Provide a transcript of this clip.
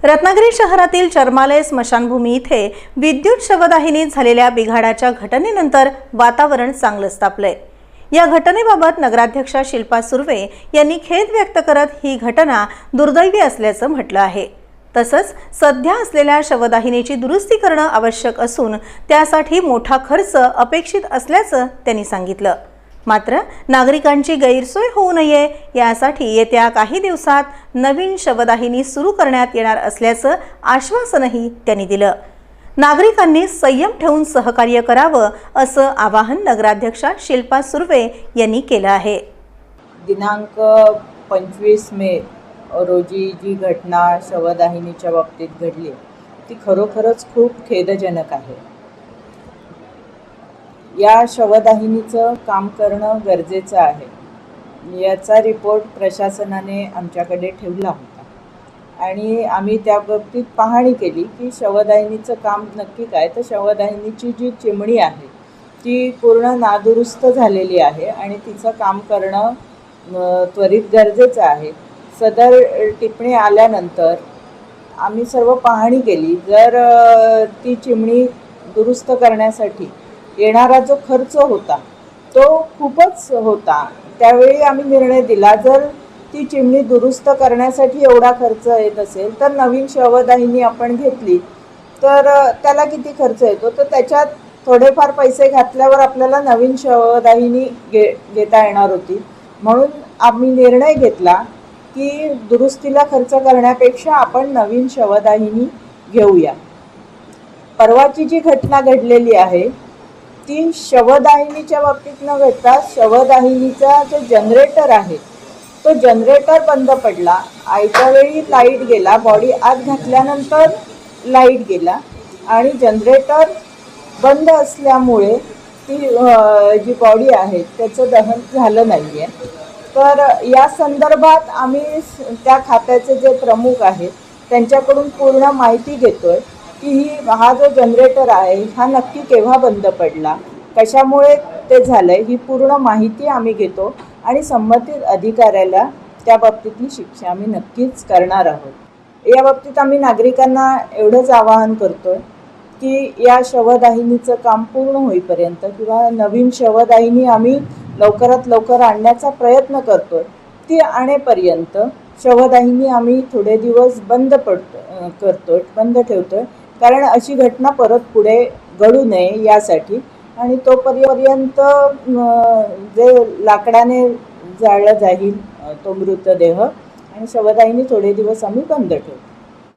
रत्नागिरी शहरातील चर्मालय स्मशानभूमी इथे विद्युत शवदाहिनीत झालेल्या बिघाडाच्या घटनेनंतर वातावरण चांगलंच तापलंय। या घटनेबाबत नगराध्यक्षा शिल्पा सुर्वे यांनी खेद व्यक्त करत ही घटना दुर्दैवी असल्याचं म्हटलं आहे। तसंच सध्या असलेल्या शवदाहिनीची दुरुस्ती करणं आवश्यक असून त्यासाठी मोठा खर्च अपेक्षित असल्याचं त्यांनी सांगितलं। मात्र नागरिकांची गैरसोय होऊ नये यासाठी येत्या काही दिवसात नवीन शवदाहिनी सुरू करण्यात येणार असल्याचं आश्वासनही त्यांनी दिलं। नागरिकांनी संयम ठेवून सहकार्य करावं असं आवाहन नगराध्यक्षा शिल्पा सुर्वे यांनी केलं आहे। दिनांक 25 मे रोजी जी घटना शवदाहिनीच्या बाबतीत घडली ती खरोखरच खूप खेदजनक आहे। या शवदाहिनीचं काम करणं गरजेचं आहे याचा रिपोर्ट प्रशासनाने आमच्याकडे ठेवला होता आणि आम्ही त्या बाबतीत पाहणी केली की शवदाहिनीचं काम नक्की काय। तर शवदाहिनीची जी चिमणी आहे ती पूर्ण नादुरुस्त झालेली आहे आणि तिचं काम करणं त्वरित गरजेचं आहे। सदर टिप्पणी आल्यानंतर आम्ही सर्व पाहणी केली। जर ती चिमणी दुरुस्त करण्यासाठी येणारा जो खर्च होता तो खूपच होता, त्यावेळी आम्ही निर्णय दिला जर ती चिमणी दुरुस्त करण्यासाठी एवढा खर्च येत असेल तर नवीन शवदाहिनी आपण घेतली तर त्याला किती खर्च येतो, तर त्याच्यात थोडेफार पैसे घातल्यावर आपल्याला नवीन शवदाहिनी घेता येणार होती। म्हणून आम्ही निर्णय घेतला की दुरुस्तीला खर्च करण्यापेक्षा आपण नवीन शवदाहिनी घेऊया। परवाची जी घटना घडलेली आहे ती शवदाहिनीच्या बाबतीत न घडता शवदाहिनीचा जो जनरेटर आहे तो जनरेटर बंद पडला। आयत्या वेळी लाईट गेला, बॉडी आत घातल्यानंतर लाईट गेला आणि जनरेटर बंद असल्यामुळे ती जी बॉडी आहे त्याचं दहन झालं नाही आहे। तर या संदर्भात आम्ही त्या खात्याचे जे प्रमुख आहेत त्यांच्याकडून पूर्ण माहिती घेतोय की हा जो जनरेटर आहे हा नक्की केव्हा बंद पडला, कशामुळे ते झालंय, ही पूर्ण माहिती आम्ही घेतो आणि संबंधित अधिकाऱ्याला त्या बाबतीतली शिक्षा आम्ही नक्कीच करणार आहोत। या बाबतीत आम्ही नागरिकांना एवढंच आवाहन करतोय की या शवदाहिनीचं काम पूर्ण होईपर्यंत किंवा नवीन शवदाहिनी आम्ही लवकरात लवकर आणण्याचा प्रयत्न करतोय, ती आणेपर्यंत शवदाहिनी आम्ही थोडे दिवस बंद ठेवतोय कारण अशी घटना परत पुढे घडू नये यासाठी। आणि तोपर्यंत जे लाकडाने जाळलं जाईल तो मृतदेह आणि शवदाहिनी थोडे दिवस आम्ही बंद ठेवतो।